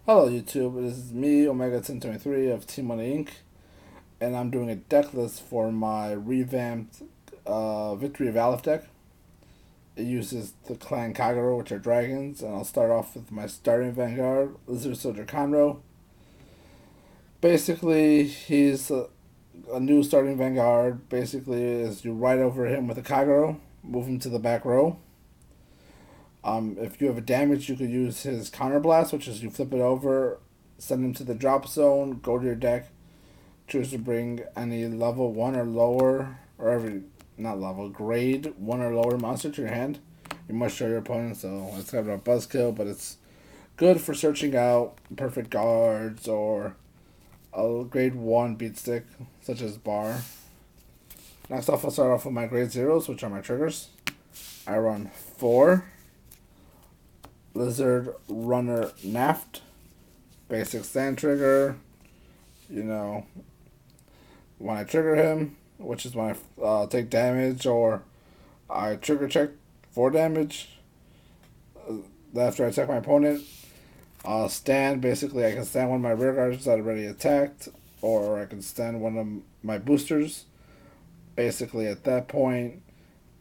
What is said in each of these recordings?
Hello YouTube, this is me, Omega1023 of Team Money Inc. And I'm doing a deck list for my revamped Victory of Aleph deck. It uses the clan Kagero, which are dragons, and I'll start off with my starting Vanguard, Lizard Soldier Conroe. Basically, he's a new starting Vanguard. Basically, is you ride over him with a Kagero, move him to the back row. If you have a damage, you could use his counterblast, which is you flip it over, send him to the drop zone, go to your deck, choose to bring any level 1 or lower, or every, not level, grade 1 or lower monster to your hand. You must show your opponent, so it's kind of a buzzkill, but it's good for searching out perfect guards or a grade 1 beat stick, such as Bahr. Next off, I'll start off with my grade 0s, which are my triggers. I run 4 Lizard Runner Nafd. Basic stand trigger. You know, when I trigger him, which is when I take damage or I trigger check for damage. After I attack my opponent, stand. Basically, I can stand one of my rear guards that already attacked, or I can stand one of my boosters. Basically, at that point,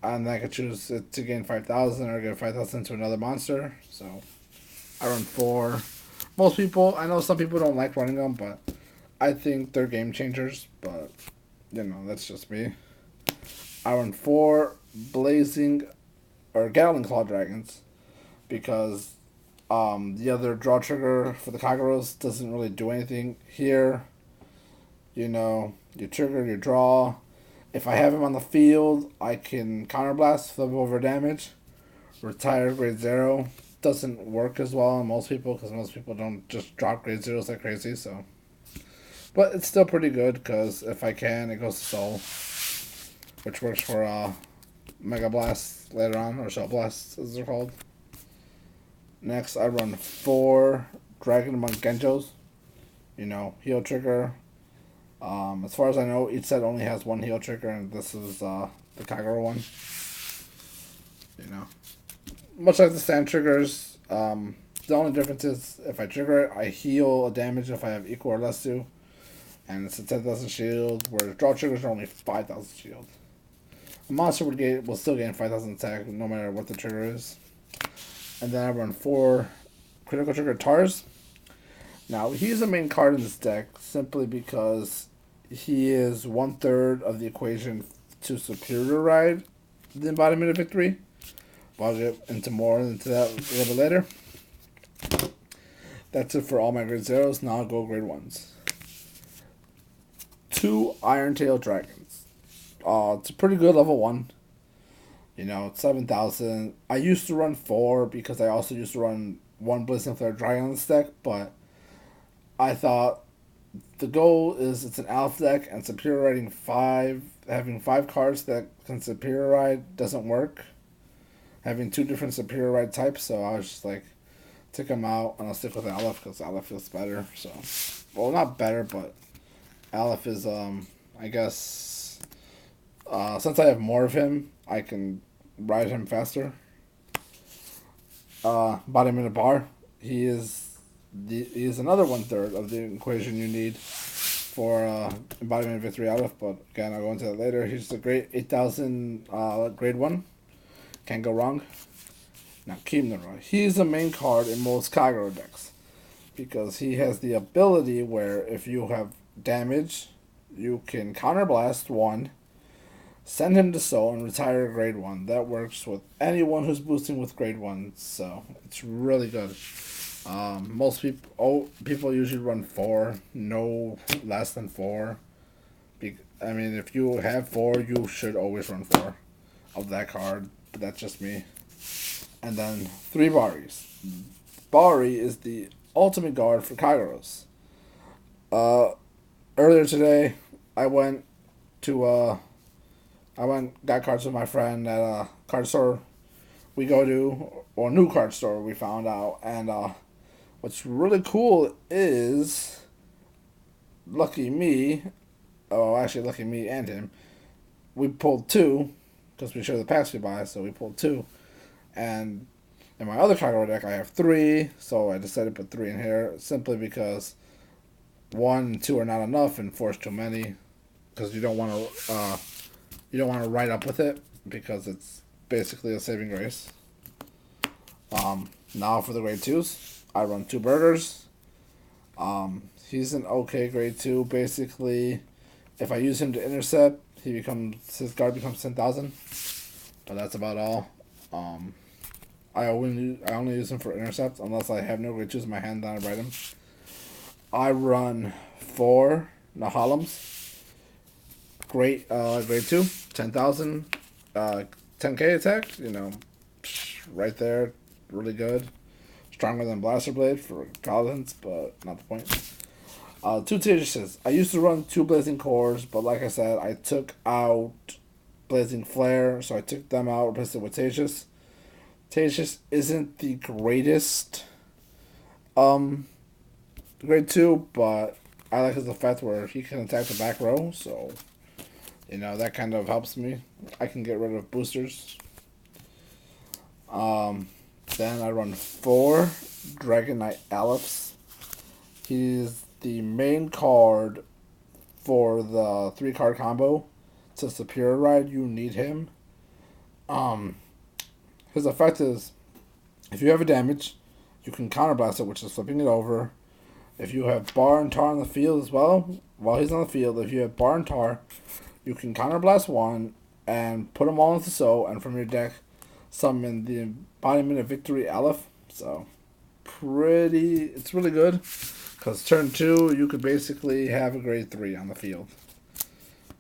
and then I could choose it to gain 5,000 or get 5,000 to another monster. So I run 4. Most people, I know some people don't like running them, but I think they're game changers. But, that's just me. I run 4 Blazing or Gattling Claw Dragons because the other draw trigger for the Kageros doesn't really do anything here. You trigger, you draw. If I have him on the field, I can counterblast, flip over damage, retire grade 0. Doesn't work as well on most people because most people don't just drop grade 0s like crazy. So, but it's still pretty good because if I can, it goes to Soul, which works for Mega Blast later on, or Shell Blast as they're called. Next, I run 4 Dragon Monk Genjos. Heal trigger. As far as I know, each set only has 1 heal trigger, and this is the Kagero one. Much like the stand triggers, the only difference is if I trigger it, I heal a damage if I have equal or less to, and it's a 10,000 shield, where draw triggers are only 5,000 shield. A monster will still gain 5,000 attack no matter what the trigger is. And then I run 4 critical trigger Tahrs. Now, he's the main card in this deck simply because he is 1/3 of the equation to superior ride the embodiment of victory. I'll get into that a little bit later. That's it for all my grade 0s. Now I'll go grade 1s. 2 Iron Tail Dragons. It's a pretty good level 1. It's 7,000. I used to run 4 because I also used to run 1 Blazing Flare Dragon on this deck, but I thought the goal is it's an Aleph deck and superior riding 5. Having 5 cards that can superior ride doesn't work. Having 2 different superior ride types, so I was just like, take them out and I'll stick with Aleph because Aleph feels better. So, well, not better, but Aleph is, I guess, since I have more of him, I can ride him faster. Embodiment of Bahr. He is another 1/3 of the equation you need for embodiment of victory Aleph, but again, I'll go into that later. He's a great 8,000 grade 1. Can't go wrong. Now, Kimnara. He's the main card in most Kagero decks because he has the ability where if you have damage, you can counterblast 1, send him to Soul, and retire grade 1. That works with anyone who's boosting with grade 1, so it's really good. Most people usually run 4, no less than 4. If you have 4, you should always run 4 of that card, but that's just me. And then 3 Barris. Barri is the ultimate guard for Kageros. Earlier today, I got cards with my friend at a card store we go to, or a new card store we found out, and what's really cool is, lucky me and him, we pulled 2, because we showed the packs we buy, so we pulled 2, and In my other Conroe deck, I have 3, so I decided to put 3 in here simply because 1 and 2 are not enough, and 4 is too many. Because you don't want to write up with it because it's basically a saving grace. Now for the grade 2s, I run 2 Bergers. He's an okay grade 2. Basically, if I use him to intercept, his guard becomes 10,000. But that's about all. I only use him for intercept unless I have no grade 2s in my hand, then I write him. I run 4 Nehalems. Grade 2, 10,000, 10k attack. Right there, really good. Stronger than Blaster Blade for goblins, but not the point. 2 Tejas. I used to run 2 Blazing Cores, but like I said, I took out Blazing Flare, so I took them out, replaced it with Tejas. Tejas isn't the greatest grade 2, but I like his effect where he can attack the back row, so that kind of helps me. I can get rid of boosters. Then I run 4 Dragonic Alephs. He's the main card for the 3-card combo. To Superior Ride, you need him. His effect is, if you have a damage, you can counterblast it, which is flipping it over. If you have Bahr and Tahr on the field as well, while he's on the field, if you have Bahr and Tahr, you can counterblast 1 and put them all into So, and from your deck, summon the Embodiment of Victory Aleph. So, it's really good. Because turn 2, you could basically have a grade 3 on the field.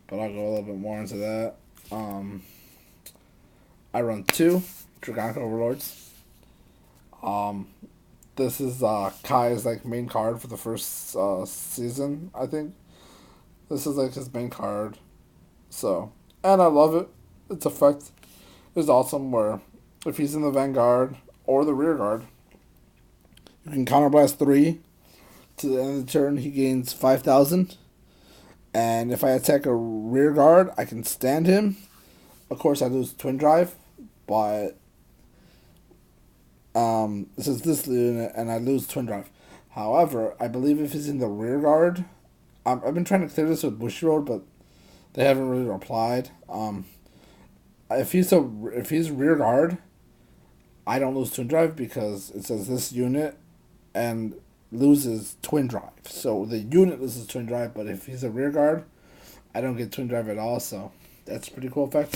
But I'll go a little bit more into that. I run 2 Dragonic Overlords. This is Kai's main card for the first season, I think. This is his main card. So, and I love it. Its effect is awesome where if he's in the Vanguard or the rear guard, you can counterblast 3. To the end of the turn, he gains 5,000. And if I attack a rear guard, I can stand him. Of course, I lose Twin Drive, but this is this unit, and I lose Twin Drive. However, I believe if he's in the rear guard, I've been trying to clear this with Bushiroad, but they haven't really replied. If he's rear guard, I don't lose Twin Drive because it says this unit and loses Twin Drive. So the unit loses Twin Drive, but if he's a rear guard, I don't get Twin Drive at all. So that's a pretty cool effect.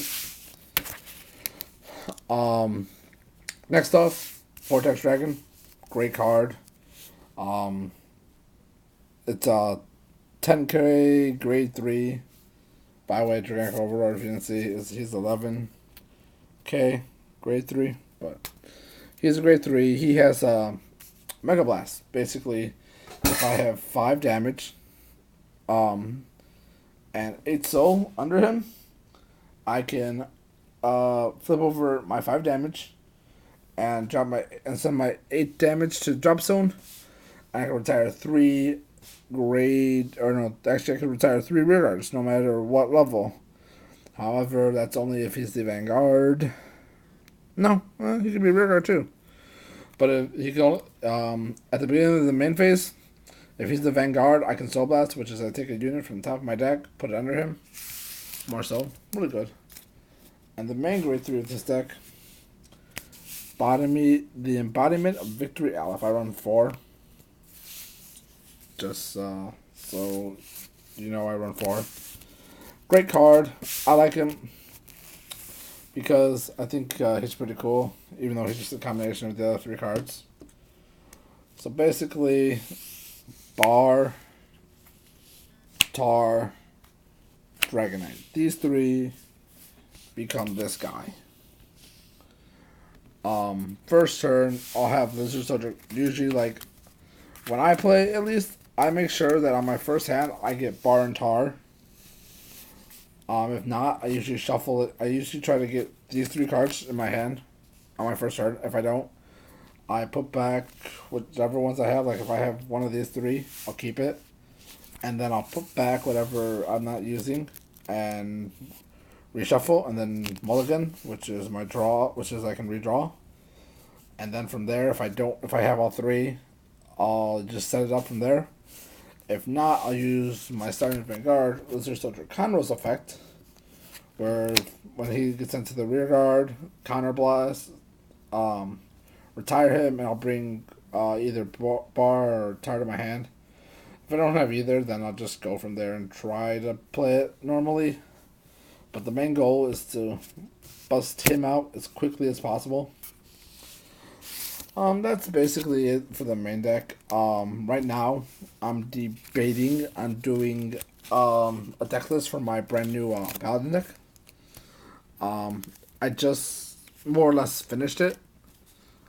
Next off, Vortex Dragon, great card. It's a 10k grade 3. By the way, Dragonic Overlord, if you didn't see, he's 11k grade 3, but he's a grade 3. He has Mega Blast. Basically, if I have 5 damage, and 8 soul under him, I can flip over my 5 damage and send my 8 damage to drop zone. And I can retire 3 I can retire 3 rear guards no matter what level. However, that's only if he's the Vanguard. No, he can be rear guard too. But if he can, at the beginning of the main phase, if he's the Vanguard, I can Soul Blast, which is I take a unit from the top of my deck, put it under him. More soul. Really good. And the main grade 3 of this deck, the Embodiment of Victory Aleph. I run 4. Just so I run 4. Great card. I like him because I think he's pretty cool, even though he's just a combination of the other 3 cards. So basically, Bahr, Tahr, Dragonite. These 3 become this guy. First turn, I'll have Lizard Soldier. Usually, when I play, at least, I make sure that on my first hand, I get Bahr and Tahr. If not, I usually shuffle it. I usually try to get these 3 cards in my hand on my first turn. If I don't, I put back whichever ones I have. If I have one of these 3, I'll keep it. And then I'll put back whatever I'm not using and reshuffle, and then mulligan, which is my draw, which is I can redraw. and then from there, if I have all three, I'll just set it up from there. If not, I'll use my starting Vanguard Lizard Soldier Conroe's effect, where when he gets into the rear guard, counter blast, um, retire him, and I'll bring either Bahr or Tahr to my hand. If I don't have either, then I'll just go from there and try to play it normally. But the main goal is to bust him out as quickly as possible. That's basically it for the main deck. Right now, I'm debating on doing a deck list for my brand new Paladin deck. I just more or less finished it.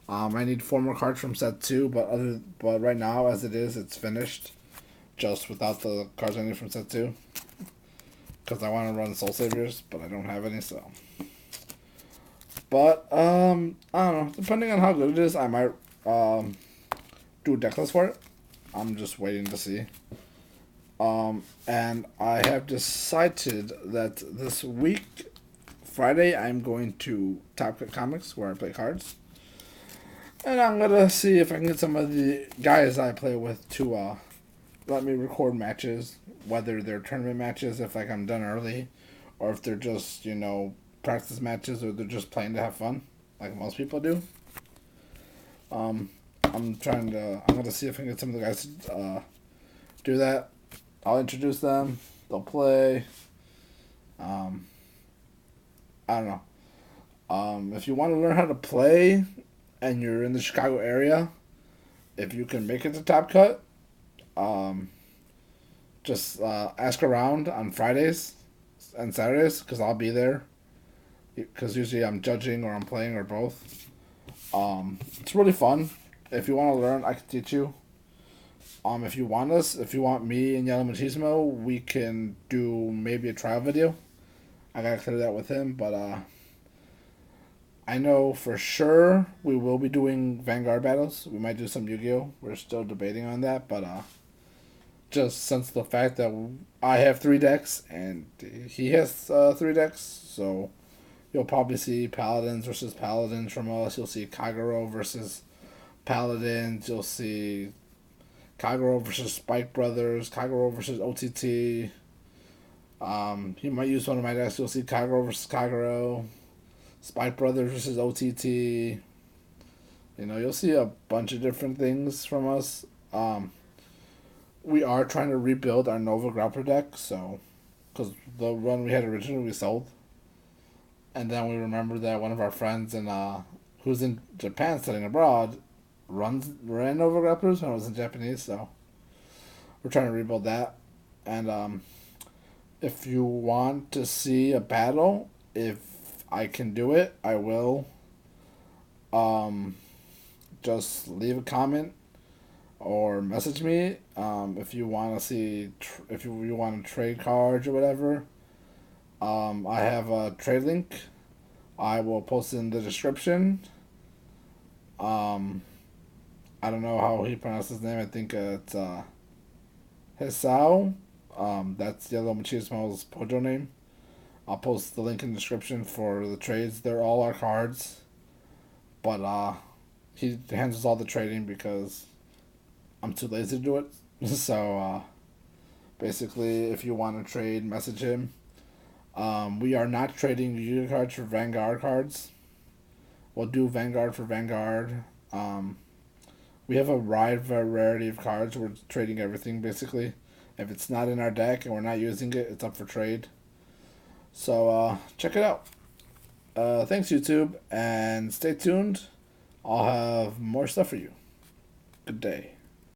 I need 4 more cards from set 2, but right now, as it is, it's finished. Just without the cards I need from set 2. Because I want to run Soul Saviors, but I don't have any, so. But, I don't know. Depending on how good it is, I might do a deck list for it. I'm just waiting to see. And I have decided that this week, Friday, I'm going to Top Cut Comics, where I play cards. And I'm going to see if I can get some of the guys I play with to let me record matches, whether they're tournament matches if like I'm done early, or if they're just, practice matches, or they're just playing to have fun, like most people do. I'm gonna see if I can get some of the guys to do that. I'll introduce them, they'll play. I don't know. If you want to learn how to play and you're in the Chicago area, if you can make it to Top Cut, just ask around on Fridays and Saturdays, because I'll be there. Because usually I'm judging or I'm playing or both. It's really fun. If you want to learn, I can teach you. If you want me and Yellow Machismo, we can do maybe a trial video. I gotta clear that with him, but I know for sure we will be doing Vanguard battles. We might do some Yu-Gi-Oh! We're still debating on that, but just since the fact that I have 3 decks and he has 3 decks, so you'll probably see Paladins versus Paladins from us. You'll see Kagero versus Paladins. You'll see Kagero versus Spike Brothers. Kagero versus OTT. He might use one of my decks. You'll see Kagero versus Kagero. Spike Brothers versus OTT. You'll see a bunch of different things from us. We are trying to rebuild our Nova Grappler deck, so because the one we had originally we sold, and then we remembered that one of our friends who's in Japan studying abroad ran Nova Grapplers when I was in Japanese, so we're trying to rebuild that. And if you want to see a battle, if I can do it, I will. Just leave a comment or message me if you want to see if you want to trade cards or whatever. I have a trade link. I will post it in the description. I don't know how he pronounces his name. I think it's Hisao. That's Yellow Machismo's Pojo name. I'll post the link in the description for the trades. They're all our cards. But he handles all the trading because I'm too lazy to do it. So basically, if you want to trade, message him. We are not trading Yu-Gi-Oh cards for Vanguard cards. We'll do Vanguard for Vanguard. We have a wide variety of cards. We're trading everything, basically. If it's not in our deck and we're not using it, it's up for trade. So, check it out. Thanks, YouTube, and stay tuned. I'll have more stuff for you. Good day.